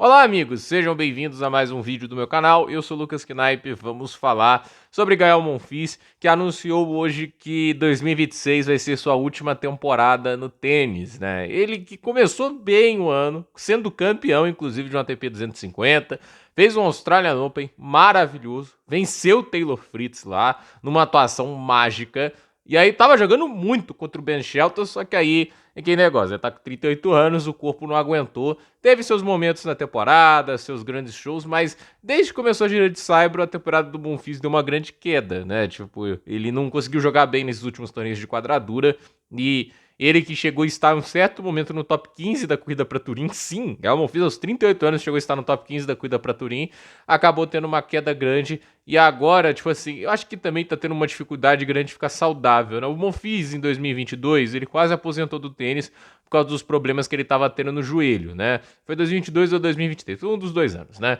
Olá, amigos, sejam bem-vindos a mais um vídeo do meu canal. Eu sou o Lucas Knipe. Vamos falar sobre Gael Monfils, que anunciou hoje que 2026 vai ser sua última temporada no tênis, né? Ele que começou bem o ano, sendo campeão, inclusive, de um ATP 250, fez um Australian Open maravilhoso, venceu o Taylor Fritz lá, numa atuação mágica, e aí tava jogando muito contra o Ben Shelton, só que aí é aquele negócio, ele tá com 38 anos, o corpo não aguentou. Teve seus momentos na temporada, seus grandes shows, mas desde que começou a gira de Saibro, a temporada do Monfils deu uma grande queda, né? Tipo, ele não conseguiu jogar bem nesses últimos torneios de quadradura e ele que chegou a estar em um certo momento no top 15 da corrida para Turim, sim, Gael Monfils aos 38 anos chegou a estar no top 15 da corrida para Turim, acabou tendo uma queda grande e agora, tipo assim, eu acho que também tá tendo uma dificuldade grande de ficar saudável, né? O Monfils em 2022, ele quase aposentou do tênis por causa dos problemas que ele tava tendo no joelho, né? Foi 2022 ou 2023, um dos dois anos, né?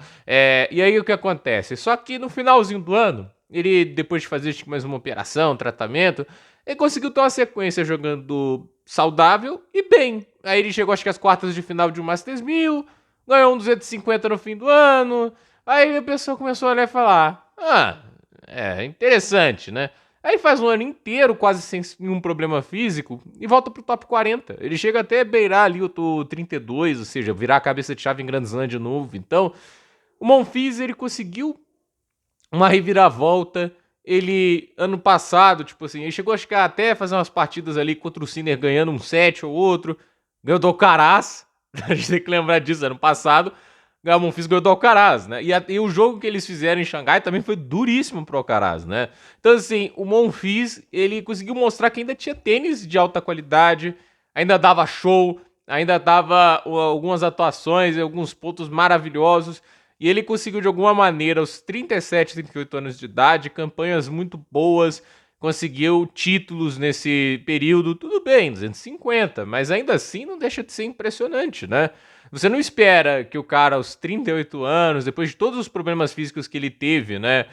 E aí o que acontece? Só que no finalzinho do ano, ele, depois de fazer mais uma operação, tratamento, ele conseguiu ter uma sequência jogando saudável e bem. Aí ele chegou, acho que às quartas de final de um Masters 1000, ganhou um 250 no fim do ano. Aí a pessoa começou a olhar e falar: interessante, né? Aí faz um ano inteiro quase sem nenhum problema físico e volta pro top 40. Ele chega até a beirar ali o 32, ou seja, virar a cabeça de chave em Grand Slam de novo. Então, o Monfils, ele conseguiu uma reviravolta. Ele, ano passado, tipo assim, ele chegou acho que até a fazer umas partidas ali contra o Sinner ganhando um set ou outro. Ganhou do Alcaraz. A gente tem que lembrar disso, ano passado. O Monfils ganhou do Alcaraz, né? E o jogo que eles fizeram em Xangai também foi duríssimo pro Alcaraz, né? Então, assim, o Monfils, ele conseguiu mostrar que ainda tinha tênis de alta qualidade, ainda dava show, ainda dava algumas atuações, alguns pontos maravilhosos. E ele conseguiu, de alguma maneira, aos 37, 38 anos de idade, campanhas muito boas, conseguiu títulos nesse período, tudo bem, 250, mas ainda assim não deixa de ser impressionante, né? Você não espera que o cara, aos 38 anos, depois de todos os problemas físicos que ele teve, né,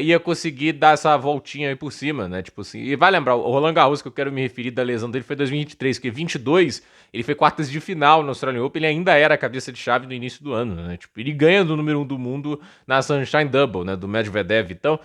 ia conseguir dar essa voltinha aí por cima, né? Tipo assim, e vai lembrar, o Roland Garros que eu quero me referir da lesão dele foi 2023, porque 22 ele foi quartas de final no Australian Open, ele ainda era a cabeça de chave no início do ano, né? Tipo, ele ganha do número 1 do mundo na Sunshine Double, né, do Medvedev. Então,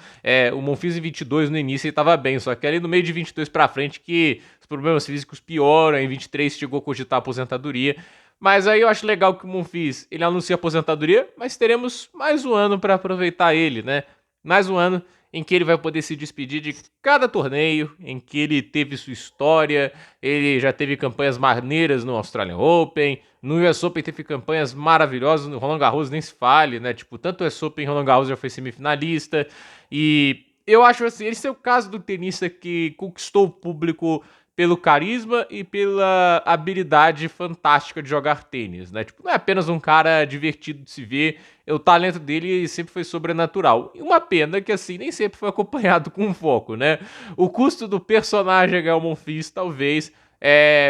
o Monfils em 22 no início ele tava bem, só que ali no meio de 22 pra frente que os problemas físicos pioram, em 23 chegou a cogitar a aposentadoria. Mas aí eu acho legal que o Monfils, ele anuncia a aposentadoria, mas teremos mais um ano para aproveitar ele, né? Mais um ano em que ele vai poder se despedir de cada torneio, em que ele teve sua história, ele já teve campanhas maneiras no Australian Open, no US Open teve campanhas maravilhosas, no Roland Garros nem se fale, né? Tipo, tanto o US Open, Roland Garros já foi semifinalista, e eu acho assim, esse é o caso do tenista que conquistou o público pelo carisma e pela habilidade fantástica de jogar tênis, né? Tipo, não é apenas um cara divertido de se ver, o talento dele sempre foi sobrenatural. E uma pena que, assim, nem sempre foi acompanhado com foco, né? O custo do personagem Gael Monfils, talvez,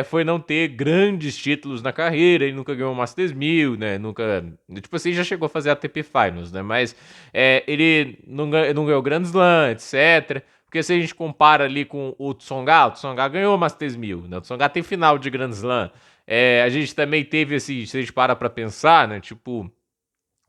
foi não ter grandes títulos na carreira, ele nunca ganhou o Masters 1000, né? Nunca, tipo assim, já chegou a fazer ATP Finals, né? Mas ele não ganhou Grand Slam, etc. Porque se a gente compara ali com o Tsonga ganhou o Masters 1000, né? O Tsonga tem final de Grand Slam. A gente também teve, assim, se a gente para pra pensar, né? Tipo,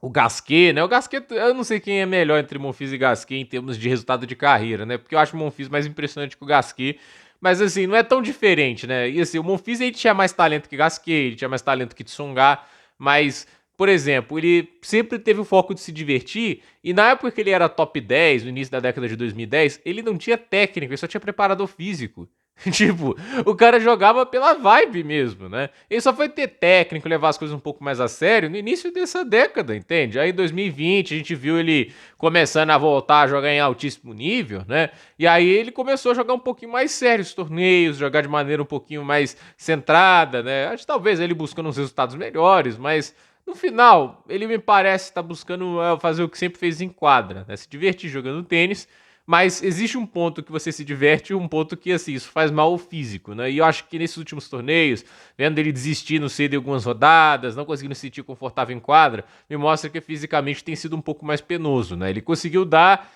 o Gasquet, né? O Gasquet, eu não sei quem é melhor entre Monfils e Gasquet em termos de resultado de carreira, né? Porque eu acho o Monfils mais impressionante que o Gasquet. Mas, assim, não é tão diferente, né? E, assim, o Monfils, ele tinha mais talento que Gasquet, ele tinha mais talento que Tsonga, mas... Por exemplo, ele sempre teve o foco de se divertir, e na época que ele era top 10, no início da década de 2010, ele não tinha técnico, ele só tinha preparador físico. Tipo, o cara jogava pela vibe mesmo, né? Ele só foi ter técnico, levar as coisas um pouco mais a sério no início dessa década, entende? Aí em 2020 a gente viu ele começando a voltar a jogar em altíssimo nível, né? E aí ele começou a jogar um pouquinho mais sério os torneios, jogar de maneira um pouquinho mais centrada, né? Acho que talvez ele buscando uns resultados melhores, mas no final, ele me parece estar buscando fazer o que sempre fez em quadra, né? Se divertir jogando tênis, mas existe um ponto que você se diverte e um ponto que, assim, isso faz mal ao físico, né? E eu acho que nesses últimos torneios, vendo ele desistir no cedo em algumas rodadas, não conseguindo se sentir confortável em quadra, me mostra que fisicamente tem sido um pouco mais penoso, né? Ele conseguiu dar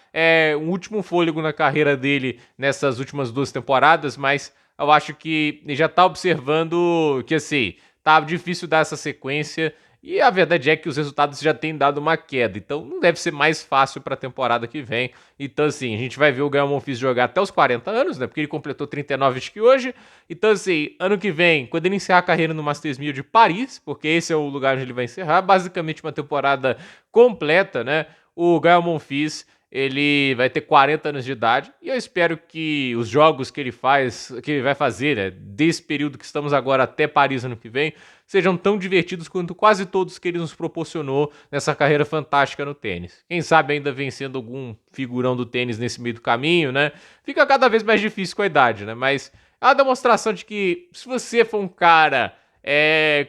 um último fôlego na carreira dele nessas últimas 2 temporadas, mas eu acho que ele já tá observando que, assim, tá difícil dar essa sequência. E a verdade é que os resultados já têm dado uma queda, então não deve ser mais fácil para a temporada que vem. Então, assim, a gente vai ver o Gael Monfils jogar até os 40 anos, né? Porque ele completou 39 acho que hoje. Então, assim, ano que vem, quando ele encerrar a carreira no Masters 1000 de Paris, porque esse é o lugar onde ele vai encerrar, basicamente uma temporada completa, né? O Gael Monfils, ele vai ter 40 anos de idade e eu espero que os jogos que ele vai fazer, né, desse período que estamos agora até Paris ano que vem, sejam tão divertidos quanto quase todos que ele nos proporcionou nessa carreira fantástica no tênis. Quem sabe ainda vencendo algum figurão do tênis nesse meio do caminho, né? Fica cada vez mais difícil com a idade, né? Mas é uma demonstração de que se você for um cara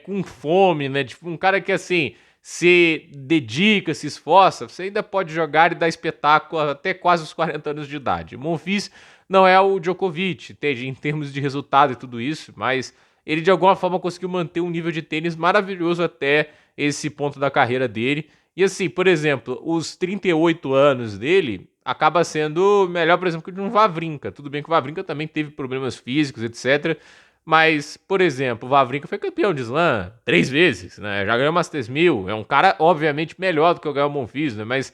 com fome, né? Tipo, um cara que assim se dedica, se esforça, você ainda pode jogar e dar espetáculo até quase os 40 anos de idade. Monfils não é o Djokovic, em termos de resultado e tudo isso, mas ele de alguma forma conseguiu manter um nível de tênis maravilhoso até esse ponto da carreira dele. E assim, por exemplo, os 38 anos dele acaba sendo melhor, por exemplo, que o de um Wawrinka. Tudo bem que o Wawrinka também teve problemas físicos, etc., mas, por exemplo, o Wawrinka foi campeão de slam 3 vezes, né? Já ganhou Masters 1000. É um cara, obviamente, melhor do que o Gael Monfils, né? Mas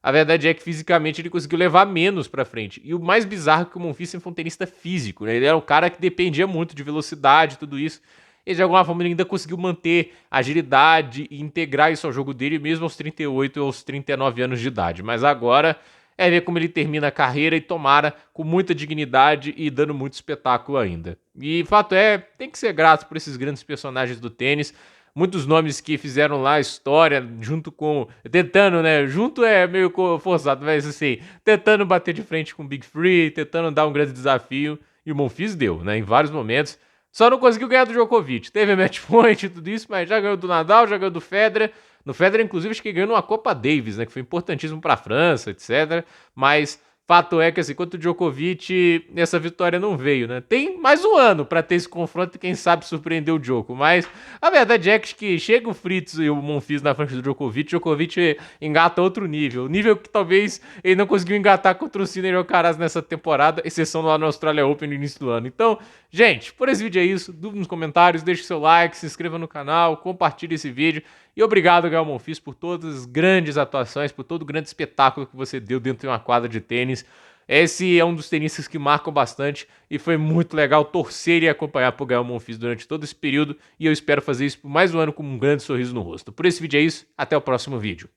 a verdade é que fisicamente ele conseguiu levar menos pra frente. E o mais bizarro é que o Monfils sempre foi um tenista físico, né? Ele era um cara que dependia muito de velocidade e tudo isso. E de alguma forma ele ainda conseguiu manter agilidade e integrar isso ao jogo dele, mesmo aos 38 ou aos 39 anos de idade. Mas agora é ver como ele termina a carreira e tomara com muita dignidade e dando muito espetáculo ainda. E fato é, tem que ser grato por esses grandes personagens do tênis, muitos nomes que fizeram lá a história junto com, tentando, né, junto é meio forçado, mas assim, tentando bater de frente com o Big Free, tentando dar um grande desafio, e o Monfils deu, né, em vários momentos. Só não conseguiu ganhar do Djokovic. Teve match point e tudo isso, mas já ganhou do Nadal, já ganhou do Federer. No Federer, inclusive, acho que ganhou uma Copa Davis, né? Que foi importantíssimo para a França, etc. Mas fato é que, assim, quanto o Djokovic, essa vitória não veio, né? Tem mais um ano para ter esse confronto e quem sabe surpreender o Djoko. Mas a verdade é que chega o Fritz e o Monfils na frente do Djokovic, o Djokovic engata outro nível. Nível que talvez ele não conseguiu engatar contra o Sinner Alcaraz nessa temporada, exceção lá no Australia Open no início do ano. Então, gente, por esse vídeo é isso. Dúvida nos comentários, deixe seu like, se inscreva no canal, compartilhe esse vídeo. E obrigado, Gael Monfils, por todas as grandes atuações, por todo o grande espetáculo que você deu dentro de uma quadra de tênis. Esse é um dos tenistas que marcam bastante e foi muito legal torcer e acompanhar por Gael Monfils durante todo esse período. E eu espero fazer isso por mais um ano com um grande sorriso no rosto. Por esse vídeo é isso, até o próximo vídeo.